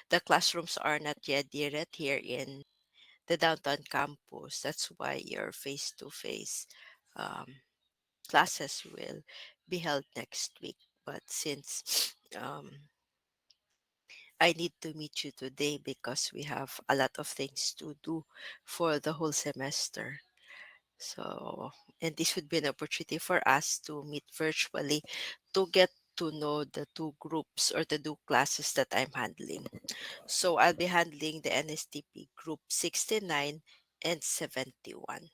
the classrooms are not yet yet here in the downtown campus. That's why your face-to-face um, classes will be held next week. But since I need to meet you today because we have a lot of things to do for the whole semester. So, and this would be an opportunity for us to meet virtually to get to know the two groups or the two classes that I'm handling. So, I'll be handling the NSTP group 69 and 71.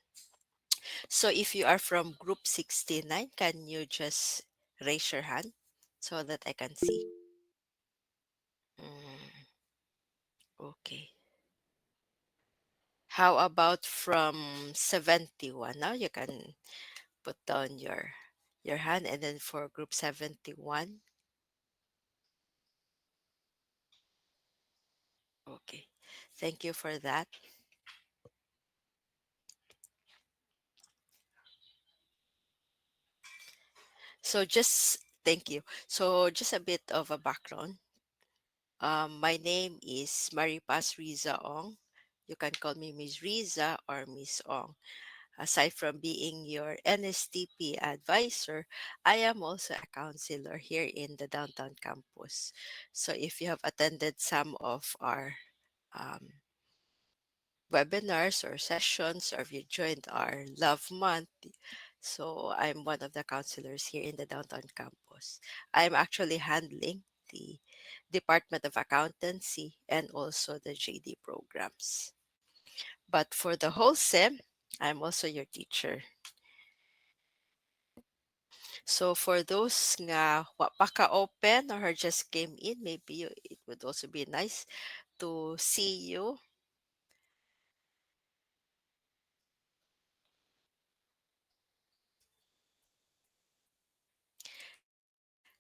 So, if you are from group 69, can you just raise your hand so that I can see? Mm, okay. How about from 71? Now you can put down your hand, and then for group 71. Okay. Thank you for that. So just thank you. So just a bit of a background. My name is Maripaz Riza Ong. You can call me Miss Riza or Miss Ong. Aside from being your NSTP advisor, I am also a counselor here in the downtown campus. So if you have attended some of our um, webinars or sessions, or if you joined our Love Month, so I'm one of the counselors here in the downtown campus. I'm actually handling the Department of Accountancy and also the JD programs. But for the whole SEM, I'm also your teacher. So for those nga wa pa ka-open or just came in, maybe it would also be nice to see you.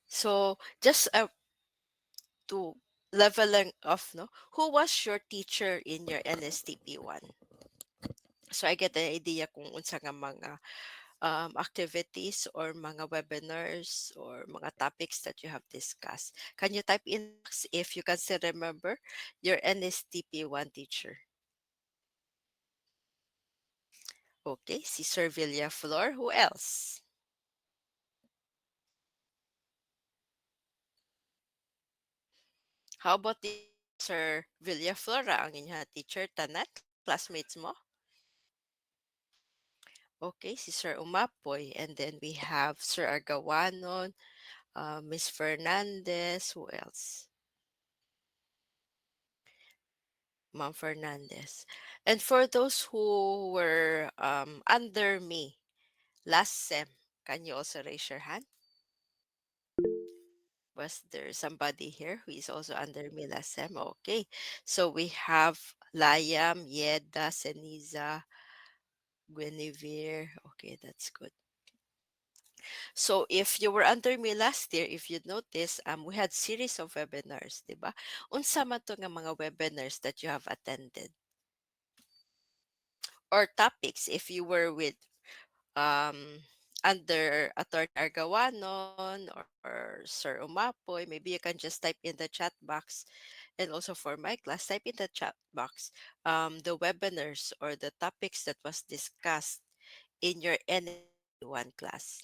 So just to leveling off, no? Who was your teacher in your NSTP 1? So I get an idea kung unsa nga mga activities or mga webinars or mga topics that you have discussed. Can you type in if you can still remember your NSTP 1 teacher? Okay, si Sir Villaflor. Who else? How about the Sir Villaflora, ang inyong teacher, tanan? Classmates mo? Okay, si Sir Umapoy. And then we have Sir Argawanon, Miss Fernandez. Who else? Ma'am Fernandez. And for those who were under me last sem, can you also raise your hand? Was there somebody here who is also under me last sem? Okay. So we have Layam, Yeda, Seniza, Guinevere. Okay, that's good. So if you were under me last year, if you notice, we had series of webinars, di ba? Unsa man to nga mga webinars that you have attended or topics if you were with um under Attorney Argawanon or Sir Umapoy, maybe you can just type in the chat box. And also for my class, type in the chat box the webinars or the topics that was discussed in your NA1 class.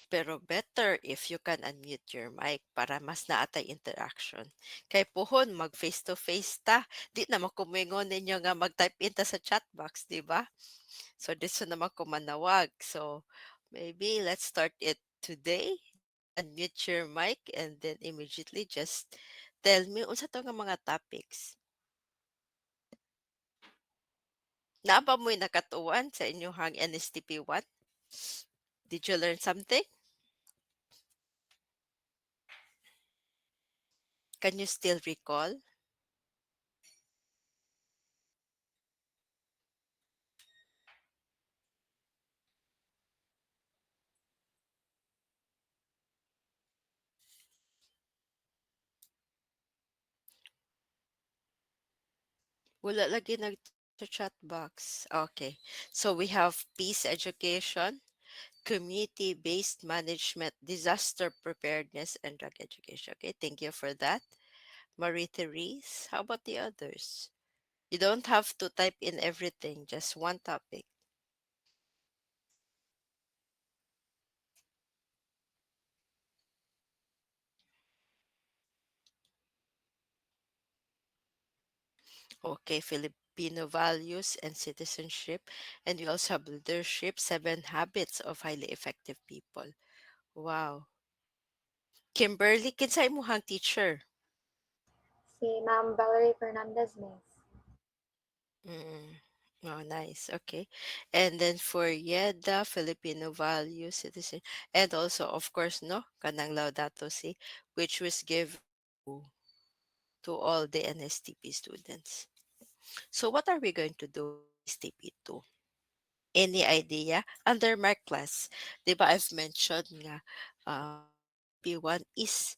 Pero better if you can unmute your mic para mas naatay interaction. Kay puhon, mag face-to-face ta. Di naman kumingon ninyo nga mag-type in ta sa chat box, di ba? So, dito naman ko manawag. So, maybe let's start it today. Just unmute your mic and then immediately just tell me unsa to nga mga topics. Naaba mo'y nakatuan sa inyong NSTP 1? Did you learn something? Can you still recall? Wala lagi nag sa chat box. Okay. So we have peace education, community-based management, disaster preparedness, and drug education. Okay, thank you for that. Marie Therese, how about the others? You don't have to type in everything, just one topic. Okay, Filipino values and citizenship. And we also have leadership, 7 habits of highly effective people. Wow. Kimberly, kinsay mo hang teacher? Si Ma'am Valerie Fernandez, Miss. Mm. Oh, nice. Okay. And then for Yeda, Filipino values, citizen, and also, of course, no, Kanang Laudato Si, which was given to all the NSTP students. So what are we going to do with NSTP 2? Any idea? Under my class, di ba I've mentioned nga, NSTP 1 is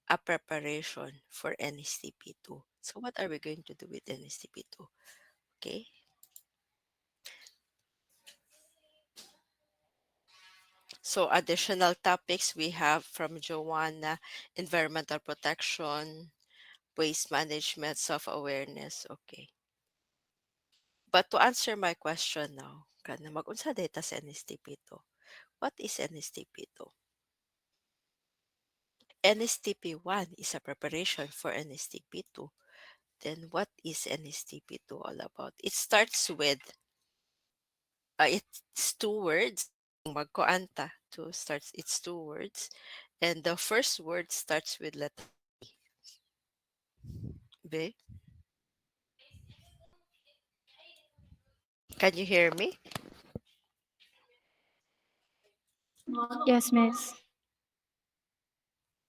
a preparation for NSTP 2. So what are we going to do with NSTP 2? Okay. So additional topics we have from Joanna, environmental protection, waste management, self-awareness. Okay. But to answer my question now, kana mag-unsa data sa NSTP 2? What is NSTP 2? NSTP 1 is a preparation for NSTP 2. Then what is NSTP 2 all about? It starts with, it's 2 words. Kung magkoanta, it's 2 words. And the first word starts with letter B. Can you hear me? Yes, miss.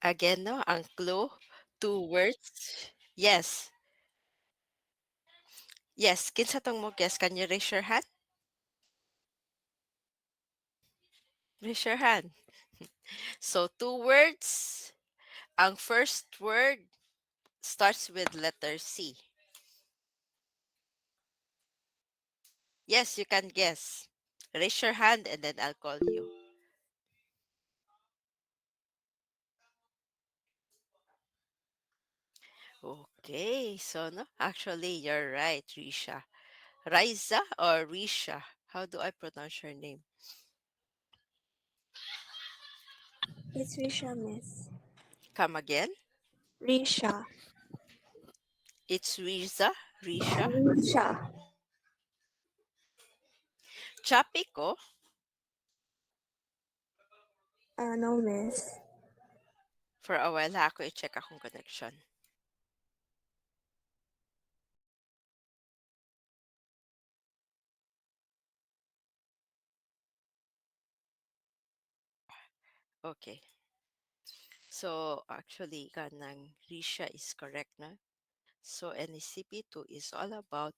Again, no? Ang clue, 2 words. Yes. Yes. Kinsa tong mo guess? Can you raise your hand? Raise your hand. So, 2 words. Ang first word starts with letter C. Yes, you can guess. Raise your hand and then I'll call you. Okay, so no, actually you're right, Risha. Riza or Risha? How do I pronounce your name? It's Risha, Miss. Come again? Risha. It's Riza, Risha. Risha. Chapiko. No, Miss. For a while ha, ako i-check akong connection. Okay. So actually, kanang Risha is correct na. So NECP2 is all about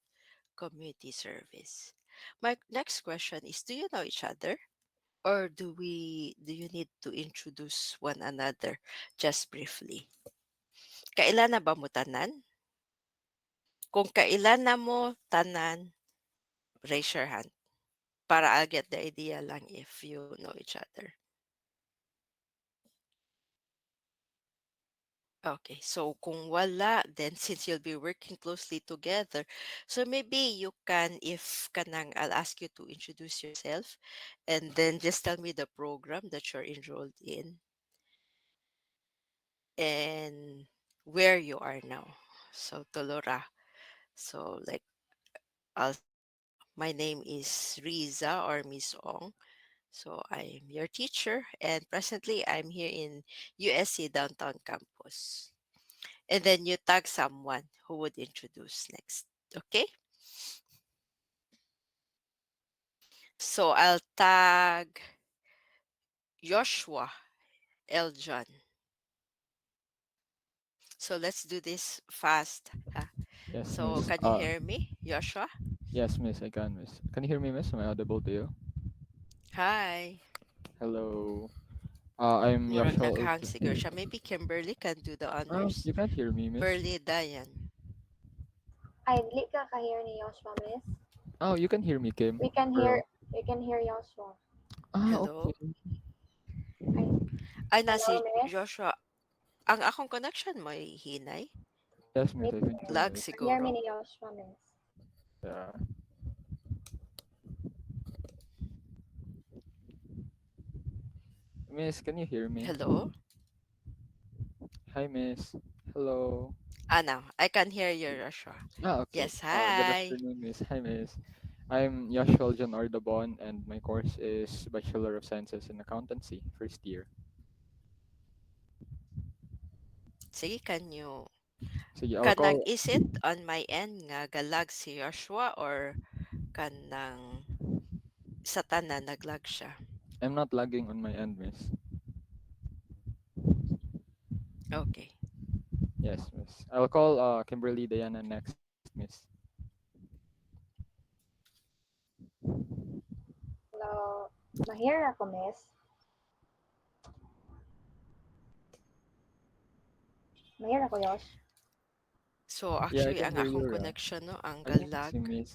community service. My next question is, do you know each other? Or do you need to introduce one another just briefly? Kailan na ba mo tanan? Kung kailan na mo tanan, raise your hand para I'll get the idea lang if you know each other. Okay, so kung wala, then since you'll be working closely together, so maybe you can, if kanang, I'll ask you to introduce yourself and then just tell me the program that you're enrolled in and where you are now. So, Tolora. So, like, I'll my name is Riza or Miss Ong. So, I'm your teacher, and presently I'm here in USC Downtown Campus. And then you tag someone who would introduce next. Okay? So, I'll tag Joshua Eljon. So, let's do this fast. Yes, So, miss. can you hear me, Joshua? Yes, miss. I can, miss. Can you hear me, miss? Am I audible to you? Hi. Hello. I'm Murag Yashal. naghang siguro siya. Maybe Kimberly can do the honors. You can't hear me, miss. Burley Dayan. Ay, dili ka ka-hear ni Joshua, Miss. Oh, you can hear me, Kim. We can Or hear, we can hear Joshua. Ah, Hello? okay. Ay, Ay, na hello, si miss. Joshua. Ang akong connection mo hinay. Yes, miss. Maybe I think so, Lag miss. hear me siguro. ni Joshua, miss. Yeah. Miss, can you hear me? Hello? Hi, miss. Hello. Ah, now I can hear you, Joshua. Okay. Yes, Good hi. afternoon, miss. Hi, miss. I'm Yashwal John Ordabon, and my course is Bachelor of Sciences in Accountancy, first year. Sige, can you Sige, I'll kanang call. is it on my end nga galag si Joshua or kanang sa tanan naglag siya? I'm not lagging on my end, miss. Okay. Yes, miss. I'll call Kimberly Diana next, miss. Hello. Mahir ako, miss. Mahir ako, Josh. So Yeah, I actually can ang hear akong you. connection no ang I think si galag. miss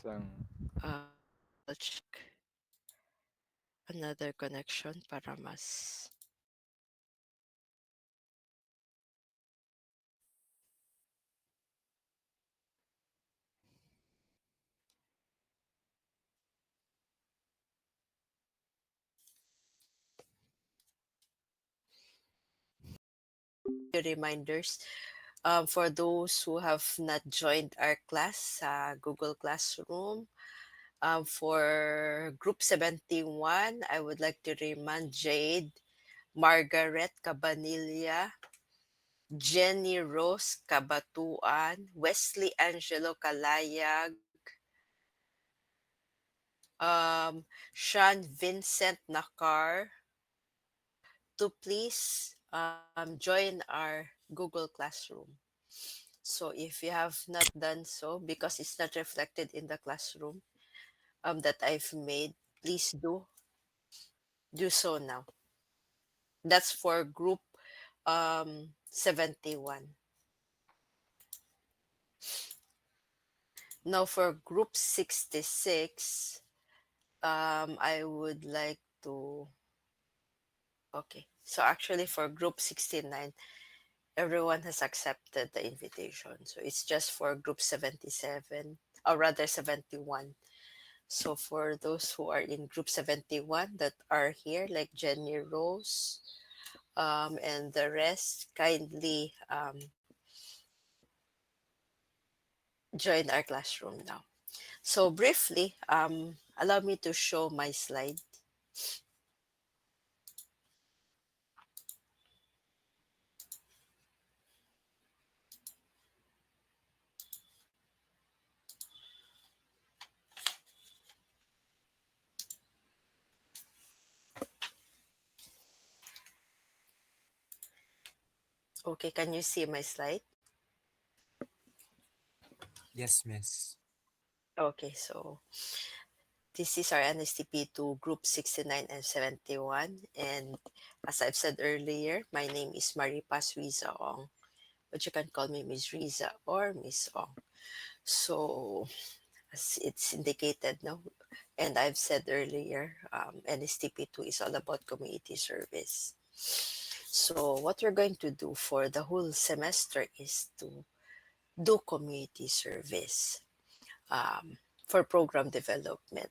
I'll check another connection para mas reminders for those who have not joined our class sa Google Classroom. For Group 71, I would like to remind Jade, Margaret Cabanilla, Jenny Rose Cabatuan, Wesley Angelo Calayag, Sean Vincent Nakar to please join our Google Classroom. So if you have not done so, because it's not reflected in the classroom that I've made, please do so now. That's for group 71. Now for group 66, I would like to okay. So actually for group 69, everyone has accepted the invitation. So it's just for group 77, or rather 71. So for those who are in group 71 that are here, like Jenny Rose, and the rest, kindly join our classroom now. So briefly, allow me to show my slide. Okay, can you see my slide? Yes, miss. Okay, so this is our NSTP to group 69 and 71. And as I've said earlier, my name is Maripaz Riza Ong, but you can call me Miss Riza or Miss Ong. So as it's indicated, no, and I've said earlier, NSTP2 is all about community service. So what we're going to do for the whole semester is to do community service for program development.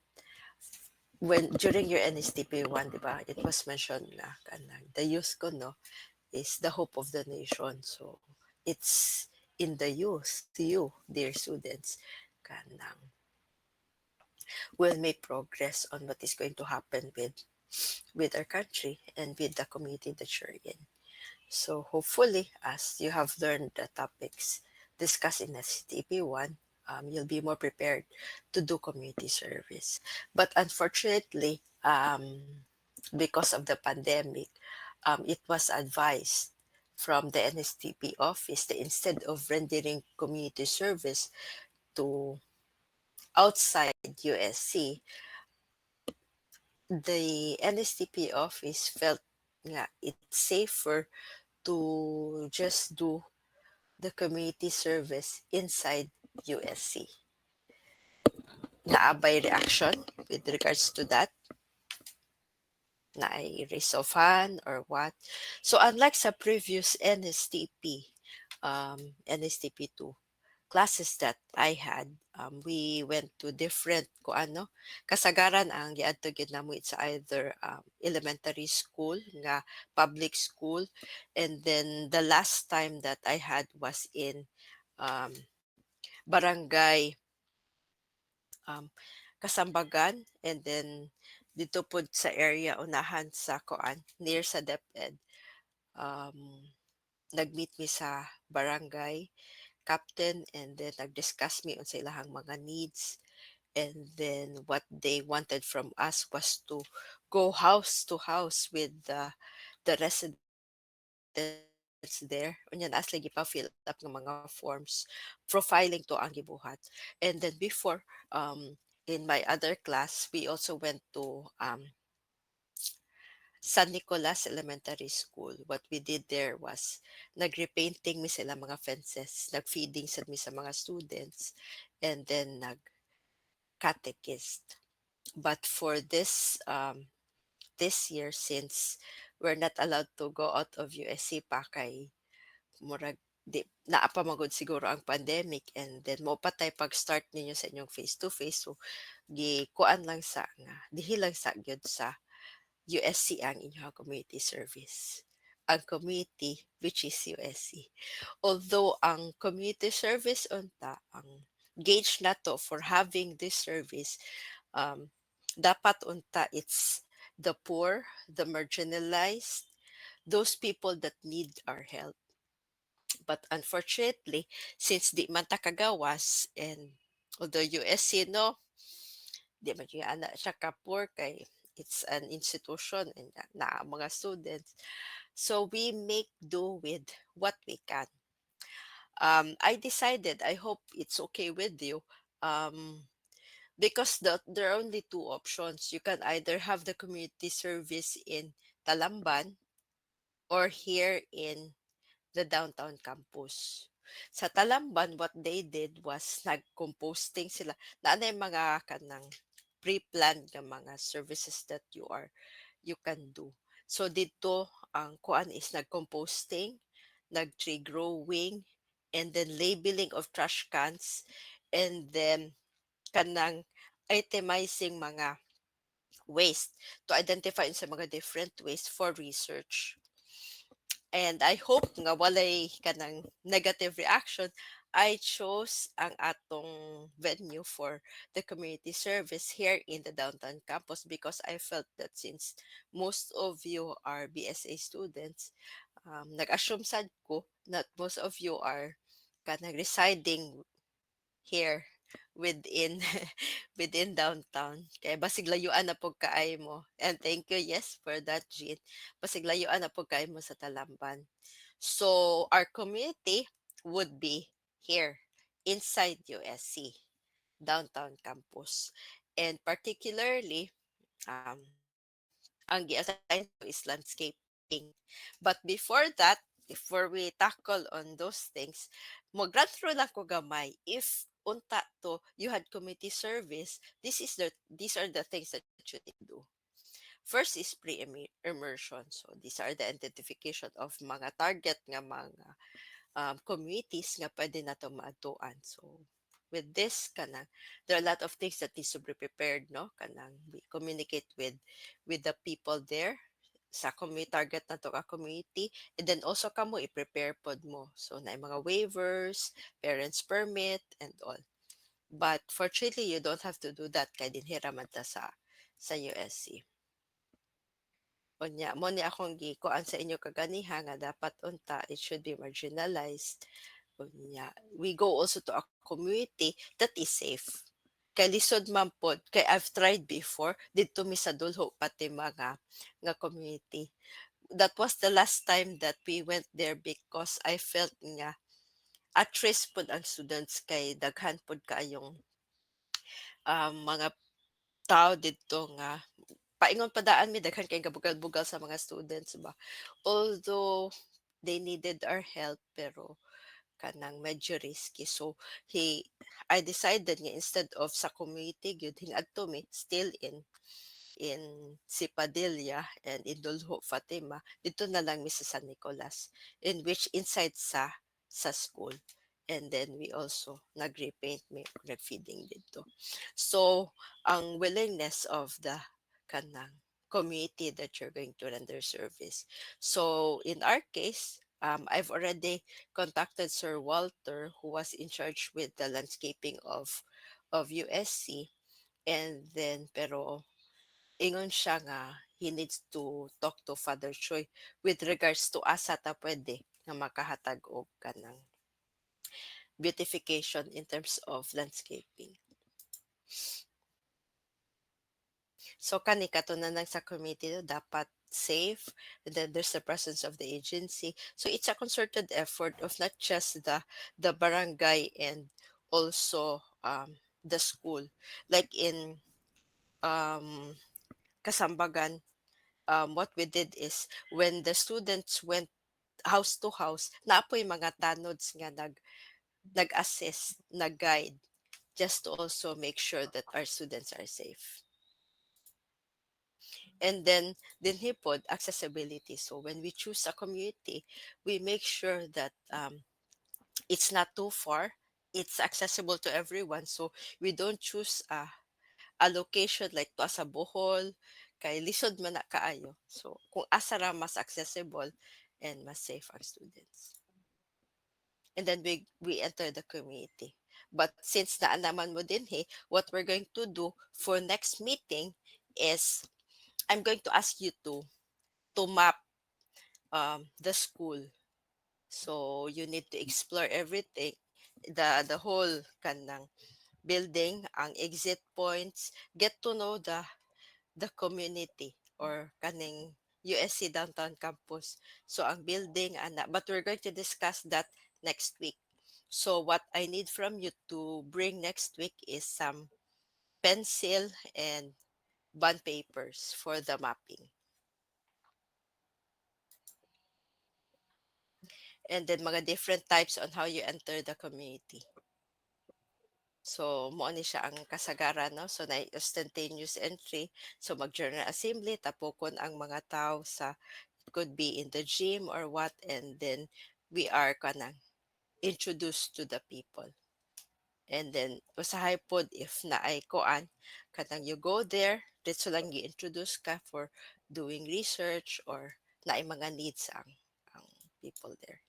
When during your NSTP1, diba, it was mentioned na kanang the youth ko no is the hope of the nation. So it's in the youth, you, dear students, kanang will make progress on what is going to happen with our country and with the community that you're in. So hopefully, as you have learned the topics discussed in STP1, you'll be more prepared to do community service. But unfortunately, because of the pandemic, it was advised from the NSTP office that instead of rendering community service to outside USC, the NSTP office felt nga it's safer to just do the community service inside USC. Naabay reaction with regards to that. na ay raise of hand or what. So unlike sa previous NSTP, NSTP 2 classes that I had, we went to different ko ano, kasagaran ang giadto gyud namo it's either elementary school nga public school, and then the last time that I had was in um, barangay Kasambagan, and then dito pod sa area unahan sa Koan near sa DepEd. Um, Nag-meet mi sa barangay captain, and then nag-discuss mi unsa ilahang mga needs, and then what they wanted from us was to go house to house with the residents there. Unya na as lagi pa fill up ng mga forms, profiling to ang gibuhat. And then before, in my other class, we also went to San Nicolas Elementary School. What we did there was nag-repainting mi sila mga fences, nag-feeding sad mi sa mga students, and then nag-catechist. But for this year, since we're not allowed to go out of USC pa kay murag di naapamagod siguro ang pandemic, and then mo patay pag-start ninyo sa inyong face to face, so kuan lang sa nga dihi lang sa gyud sa USC ang inyong community service, ang community which is USC. Although ang community service unta ang gauge nato for having this service, um, dapat unta it's the poor, the marginalized, those people that need our help. But unfortunately, since di man ta kagawas, and although USC no, di man yung ana siya ka poor kay it's an institution and na mga students. So we make do with what we can. I decided, I hope it's okay with you, because there are only two options. You can either have the community service in Talamban or here in the downtown campus. Sa Talamban, what they did was nag-composting sila. Na ano yung mga kanang pre-planned na mga services that you can do. So dito, ang kuan is nag-composting, nag-tree growing, and then labeling of trash cans, and then kanang itemizing mga waste to identify sa mga different waste for research. And I hope nga walay kanang negative reaction, I chose ang atong venue for the community service here in the downtown campus, because I felt that since most of you are BSA students, nag-assume sad ko that most of you are kanang residing here within within downtown. Kaya basig layuan na pug kaay mo. And thank you, yes, for that, Jean. Basig layuan na pug kaay mo sa Talamban. So our community would be here inside USC, downtown campus. And particularly, ang gi-assign sa mo is landscaping. But before that, before we tackle on those things, mag-run through lang ko gamay. If unta to, you had community service, these are the things that you need to do. First is pre-immersion. So these are the identification of mga target nga mga communities nga pwede na to maadtuan. So with this kanang there are a lot of things that needs to be prepared, no, kanang we communicate with the people there sa community target na to ka community, and then also kamo i-prepare pod mo, so na mga waivers, parents permit, and all. But fortunately you don't have to do that kay dinhira man ta sa USC. Unya mo ni akong gikuan sa inyo kaganiha nga dapat unta it should be marginalized. Unya we go also to a community that is safe. Kay lisod man pod kay I've tried before didto mi sa dulho pati mga nga community. That was the last time that we went there because I felt nga at risk pod ang students kay daghan pod kaayong mga tao dito nga paingon padaan mi daghan kay gabugal-bugal sa mga students ba. Although they needed our help, pero kanang medyo risky. So I decided nga instead of sa community gyud hing adto mi still in in Sipadilla and in Dulho, Fatima, dito na lang mi sa San Nicolas, in which inside sa school. And then we also nag-repaint, may nag-feeding dito. So, ang willingness of the kanang community that you're going to render service. So, in our case, I've already contacted Sir Walter, who was in charge with the landscaping of USC. And then, pero ingon siya nga he needs to talk to Father Choi with regards to asa ta pwede nga makahatag og kanang beautification in terms of landscaping. So kani katunanan sa committee no, dapat safe, and then there's the presence of the agency. So it's a concerted effort of not just the barangay and also the school. Like in um, Kasambagan, what we did is when the students went house to house, naapoy mga tanods nga nag-assist, nag-guide, just to also make sure that our students are safe. And then dinhipod accessibility. So when we choose a community, we make sure that it's not too far, it's accessible to everyone. So we don't choose a location like to sa Bohol, kay lisod man na kaayo. So kung asa ra mas accessible and mas safe ang students. And then we enter the community. But since naanaman mo din what we're going to do for next meeting is I'm going to ask you to map the school. So you need to explore everything, the whole kanang building, ang exit points, get to know the community or kaning USC downtown campus. So ang building ana, but we're going to discuss that next week. So what I need from you to bring next week is some pencil and bond papers for the mapping. And then mga different types on how you enter the community. So, mo ni siya ang kasagaran, no? So, na instantaneous entry. So, mag-journal assembly, tapokon ang mga tao sa, it could be in the gym or what, and then we are kanang introduced to the people. And then, usahay pod if na ay koan, kanang you go there, dito lang i-introduce ka for doing research or na ay mga needs ang people there.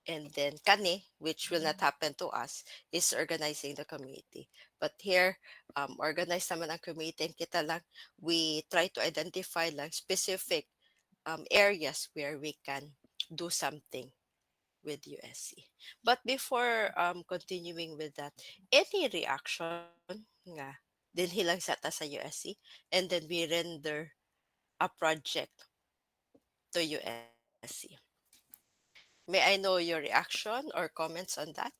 And then kani, which will not happen to us, is organizing the community. But here, organize naman ang community and kita lang, we try to identify lang specific areas where we can do something with USC. But before continuing with that, any reaction nga dinhi lang sa ta sa USC, and then we render a project to USC. May I know your reaction or comments on that?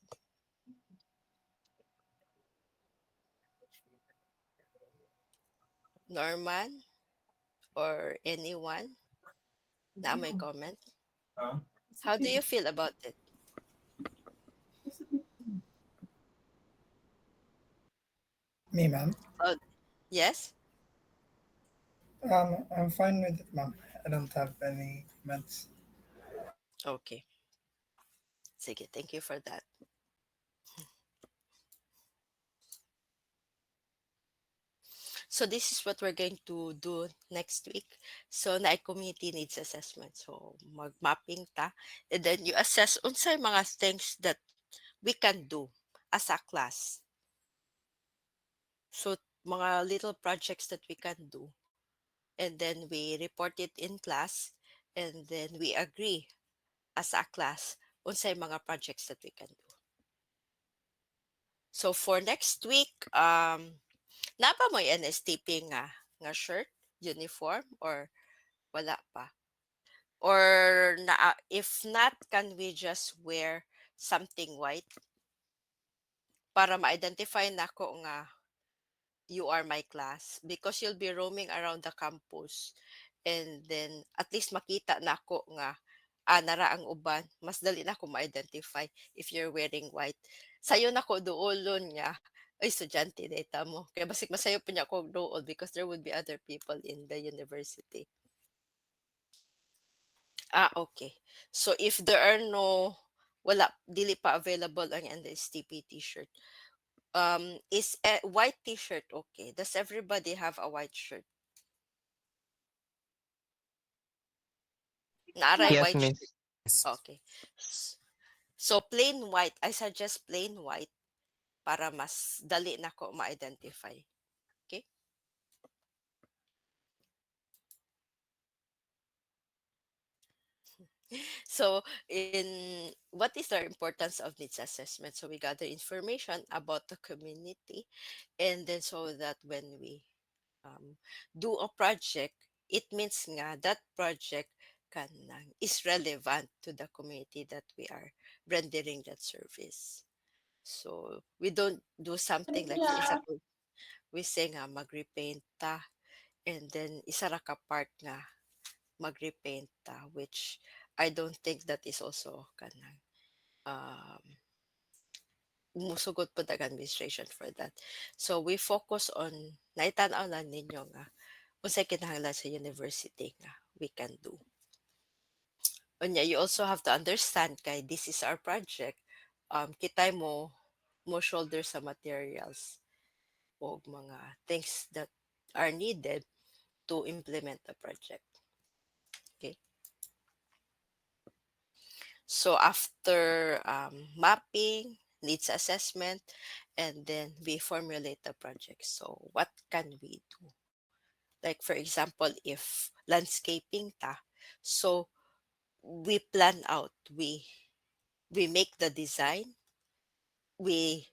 Norman or anyone na may comment? How do you feel about it? Me, ma'am. Oh, yes? I'm fine with it, ma'am. I don't have any comments. Okay. Sige, thank you for that. So this is what we're going to do next week. So na community needs assessment. So mag-mapping ta, and then you assess unsay mga things that we can do as a class. So mga little projects that we can do, and then we report it in class, and then we agree as a class unsay mga projects that we can do. So for next week, napa mo yung NSTP nga shirt, uniform, or wala pa? Or if not, can we just wear something white para ma-identify nako nga you are my class, because you'll be roaming around the campus, and then at least makita nako nga nara ang uban, mas dali na ko ma-identify if you're wearing white. Sayo nako duolon nga Ay, estudyante data mo. Kaya basig masayo po niya ako doon because there would be other people in the university. Okay. So if there are no wala dili pa available ang NSTP t-shirt. Is a white t-shirt okay? Does everybody have a white shirt? Naaray Yes, white shirt. miss. Yes. Okay. S- So plain white, I suggest plain white para mas dali na ko ma-identify. Okay? So, in what is the importance of needs assessment? So, we gather information about the community, and then so that when we um, do a project, it means nga that project is relevant to the community that we are rendering that service. So, we don't do something like, for example, we say nga mag-repaint ta, and then isa ra ka part nga mag-repaint ta, which I don't think that is also kanang um musugot po the administration for that. So we focus on naitanaw lang ninyo nga unsay kinahanglan sa university nga we can do. Unya, you also have to understand kay this is our project. Kitay mo shoulder sa materials o mga things that are needed to implement the project. Okay. So after mapping, needs assessment, and then we formulate the project. So what can we do? Like for example, if landscaping ta, so we plan out, we make the design, we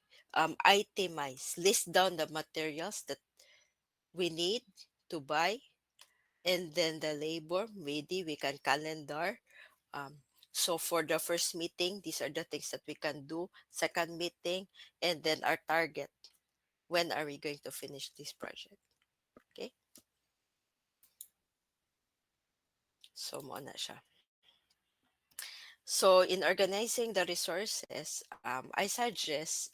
itemize, list down the materials that we need to buy, and then the labor, maybe we can calendar. So for the first meeting, these are the things that we can do. Second meeting, and then our target. When are we going to finish this project? Okay. So mo na siya. So in organizing the resources, I suggest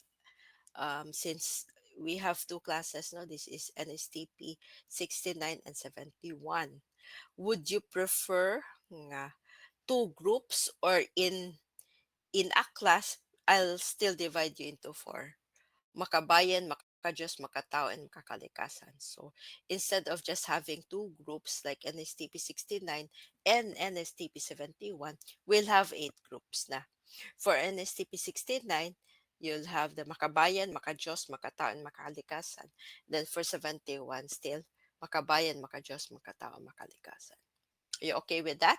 since we have two classes now, this is NSTP 69 and 71. Would you prefer nga two groups, or in a class, I'll still divide you into four. Makabayan, makajos, makatao, and makakalikasan. So instead of just having two groups like NSTP 69 and NSTP 71, we'll have eight groups na. For NSTP 69, you'll have the makabayan, makajos, makatao, and makakalikasan. Then for 71, still makabayan, makajos, makatao, and makalikasan. Are you okay with that?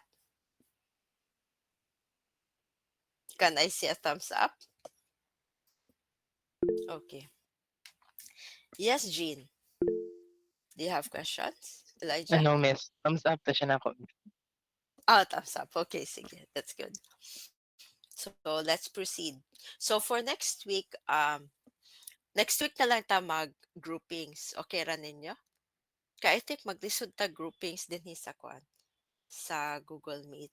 Can I see a thumbs up? Okay. Yes, Jean. Do you have questions, Elijah? No, miss. Thumbs up na siya na ako. Thumbs up. Okay, sige. That's good. So let's proceed. So for next week, next week na lang ta mag-groupings. Okay ra ninyo? Kaya I think maglisod ta groupings din sa kwan sa Google Meet.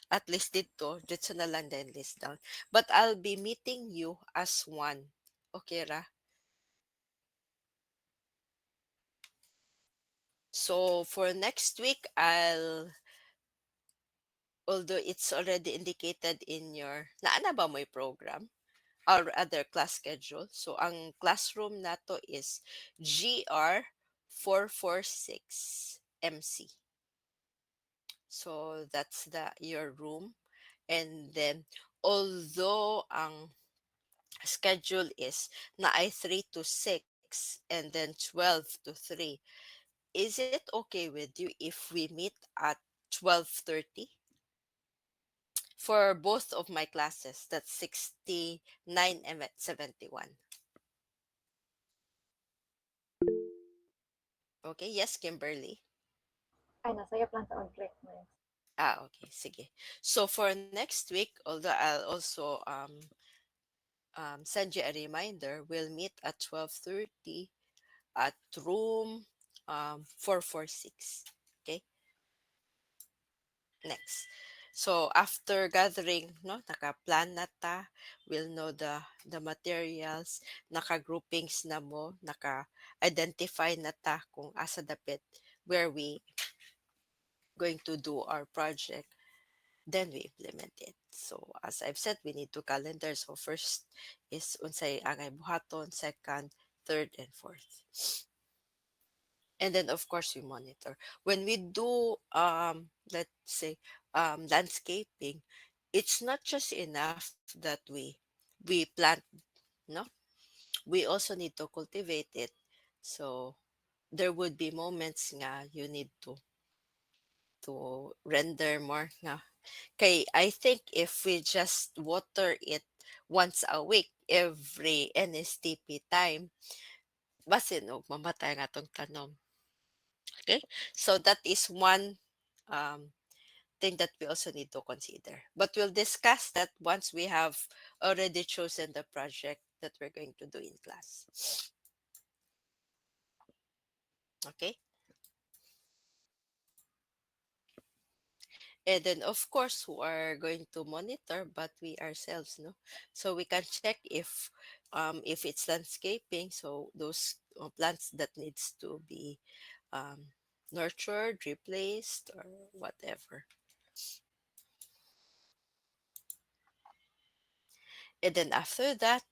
At least dito na lang din list down. But I'll be meeting you as one. Okay ra? So for next week, although it's already indicated in your, naana ba mo program? Or other class schedule. So ang classroom nato is GR 446 MC. So that's the your room. And then although ang schedule is na ay 3 to 6 and then 12 to 3, is it okay with you if we meet at 12:30 for both of my classes? That's 69 and 71. Okay, yes, Kimberly. Ay, nasayap lang sa on-click mo. Okay, sige. So for next week, although I'll also send you a reminder, we'll meet at 12:30 at room 446. Okay, next. So after gathering, no, naka-plan na ta, we'll know the materials, naka-groupings na mo, naka-identify na ta kung asa dapit where we going to do our project, then we implement it. So as I've said, we need two calendars. So first is unsay angay buhaton, second, third, and fourth. And then of course we monitor. When we do let's say landscaping, it's not just enough that we plant, no? We also need to cultivate it. So there would be moments nga you need to render more nga. Okay, I think if we just water it once a week every NSTP time, basin og mamatay nga tong tanom. Okay, so that is one um, thing that we also need to consider. But we'll discuss that once we have already chosen the project that we're going to do in class. Okay, and then of course who are going to monitor, but we ourselves, no? So we can check if it's landscaping, so those plants that needs to be um, nurtured, replaced, or whatever. And then after that,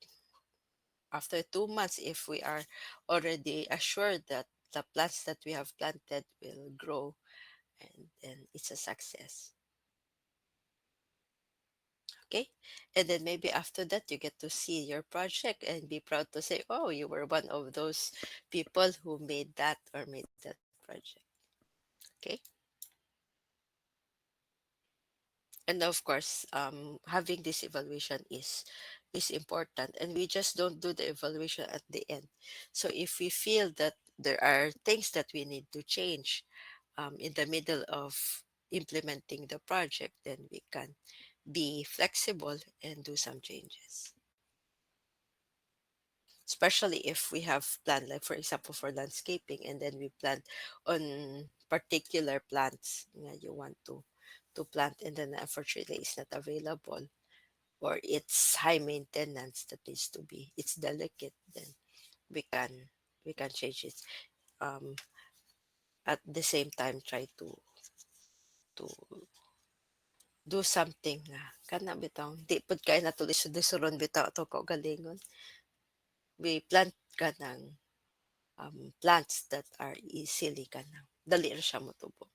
after 2 months, if we are already assured that the plants that we have planted will grow, and then it's a success. Okay, and then maybe after that you get to see your project and be proud to say, oh, you were one of those people who made that or made that project. Okay, and of course having this evaluation is important, and we just don't do the evaluation at the end. So if we feel that there are things that we need to change in the middle of implementing the project, then we can be flexible and do some changes, especially if we have planned, like for example for landscaping, and then we plan on particular plants that you want to plant, and then unfortunately it's not available, or it's high maintenance that needs to be, it's delicate, then we can we can change it. um at the same time try to do something nga kana bitaw di pud kay natulis-lisuron bitaw to ko galingon. We plant ka ng plants that are easily ka ng dali ra siya motubo.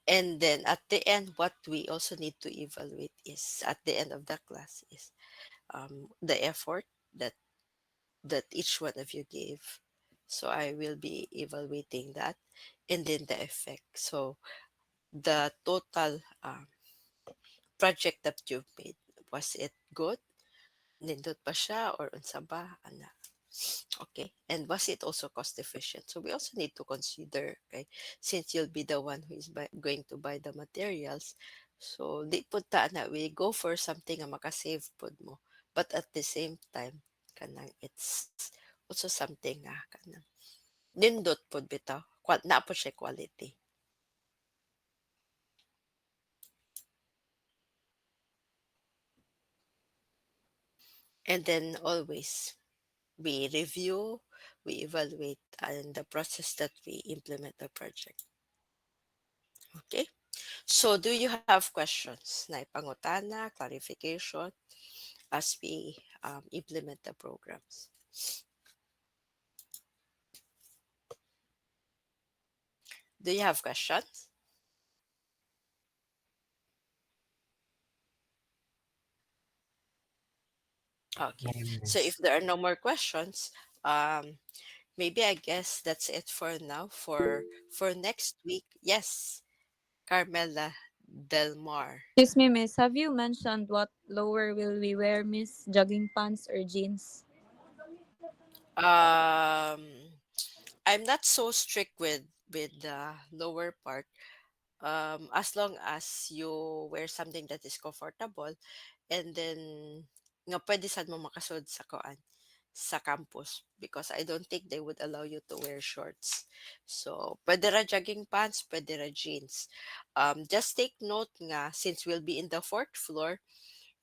And then at the end, what we also need to evaluate is at the end of the class is the effort that each one of you gave. So I will be evaluating that, and then the effect. So the total project that you've made, was it good? Nindot pa siya or unsa ba? Ana. Okay. And was it also cost efficient? So we also need to consider, okay, since you'll be the one who is going to buy the materials. So di pud ta na we go for something nga makasave pud mo. But at the same time, kanang it's also something nga kanang nindot pud bitaw. Na po siya quality. And then always we review, we evaluate, and the process that we implement the project. Okay. So do you have questions na ipangutana, clarification as we implement the programs? Do you have questions? Okay. No, So if miss. there are no more questions, maybe I guess that's it for now. For next week, yes, Carmela Del Mar. Excuse me, miss. Have you mentioned what lower will we wear, miss? Jogging pants or jeans? Um, I'm not so strict with the lower part. As long as you wear something that is comfortable, and then nga pwede sad mo makasud sa kuan sa campus because I don't think they would allow you to wear shorts. So, pwede ra jogging pants, pwede ra jeans. Just take note nga, since we'll be in the fourth floor,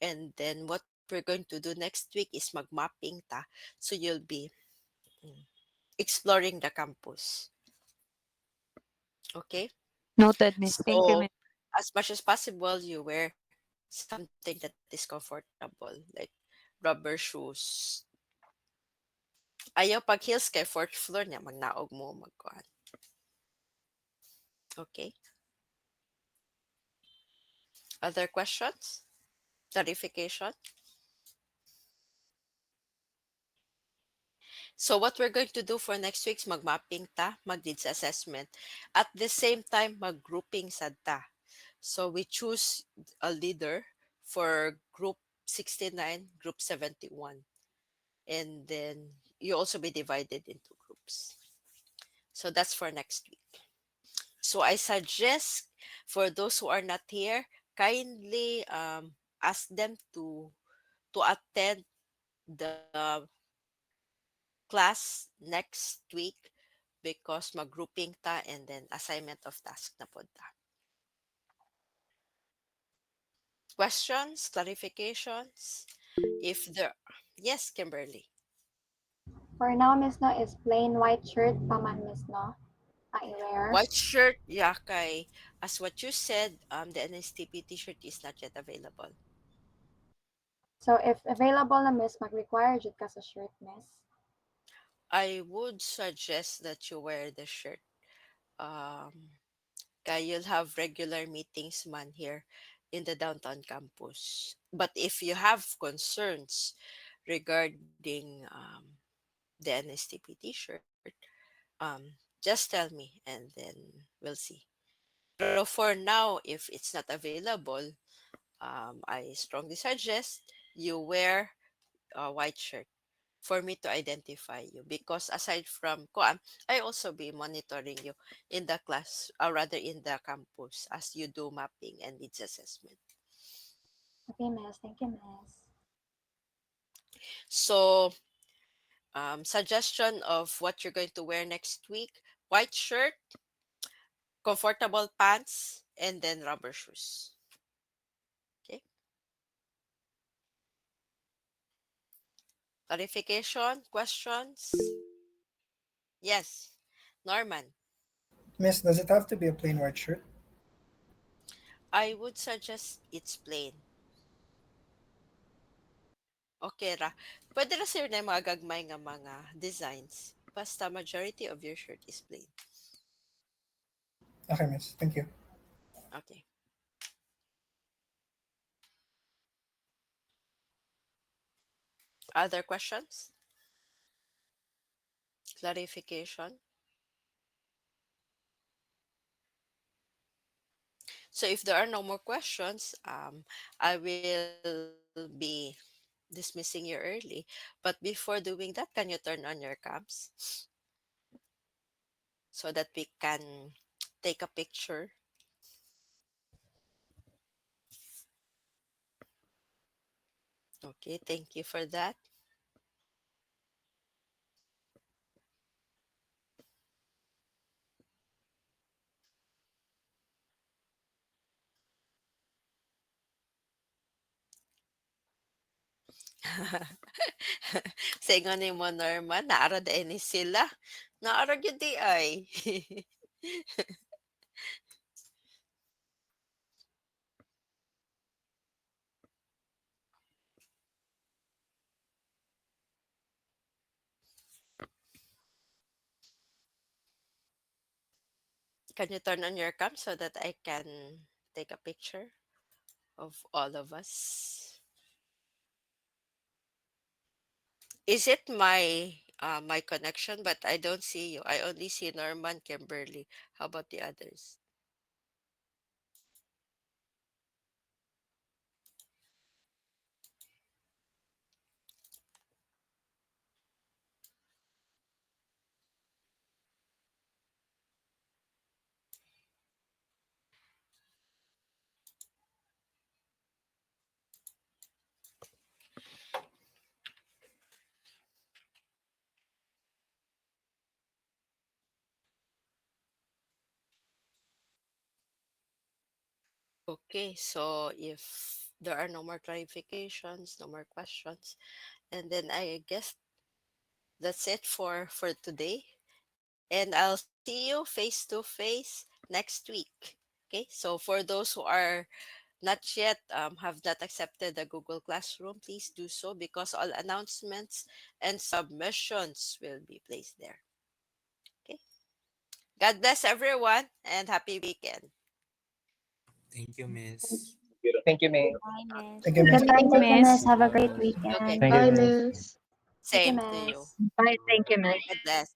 and then what we're going to do next week is magmapping ta. So, you'll be mm, exploring the campus. Okay? Noted, Miss. Thank you, So, Miss. as much as possible, you wear something that is comfortable, like rubber shoes. Ayaw pag heels kay fourth floor niya, magnaog mo, magkuhan. Okay? Other questions? Clarification? So what we're going to do for next week's magmapping ta, mag-needs assessment. At the same time, mag-grouping sad ta. So we choose a leader for group 69, group 71. And then you also be divided into groups. So that's for next week. So I suggest for those who are not here, kindly ask them to attend the class next week because mag-grouping ta and then assignment of task na pod ta. Questions, clarifications? If there, yes, Kimberly. For now, Miss No, is plain white shirt paman, Miss No. I wear. White shirt, yeah, kay, as what you said, the NSTP t-shirt is not yet available. So if available na Miss, mag-require jud ka sa shirt, Miss. I would suggest that you wear the shirt. Um, Kaya you'll have regular meetings man here in the downtown campus. But if you have concerns regarding the NSTP t-shirt, just tell me and then we'll see. Pero for now, if it's not available, I strongly suggest you wear a white shirt for me to identify you because aside from Koan, I also be monitoring you in the class or rather in the campus as you do mapping and needs assessment. Okay, Miss. Thank you, Miss. So suggestion of what you're going to wear next week: white shirt, comfortable pants, and then rubber shoes. Okay. Clarification, questions? Yes. Norman, Miss, does it have to be a plain white shirt? I would suggest it's plain. Okay ra. Pwede ra sir na yung mga gagmay nga mga designs. Basta majority of your shirt is plain. Okay, Miss. Thank you. Okay. Other questions? Clarification? So if there are no more questions, I will be dismissing you early. But before doing that, can you turn on your cams so that we can take a picture? Okay, thank you for that. Sa ingon ni mo, Norman, naara da ini sila. Naara gyud di ay. Can you turn on your cam so that I can take a picture of all of us? Is it my connection? But I don't see you. I only see Norman, Kimberly. How about the others? Okay, so if there are no more clarifications, no more questions, and then I guess that's it for today. And I'll see you face to face next week. Okay, so for those who are not yet have not accepted the Google Classroom, please do so because all announcements and submissions will be placed there. Okay. God bless everyone and happy weekend. Thank you, Miss. Thank you, May. Bye, miss. Thank you, Miss. Goodbye. Thank you, Thank you, Miss. Miss. Have a Bye, great Miss. Okay. weekend. Thank you, Bye, Miss. miss. Thank you, Same to you. Miss. Bye. Thank you, Miss. God bless.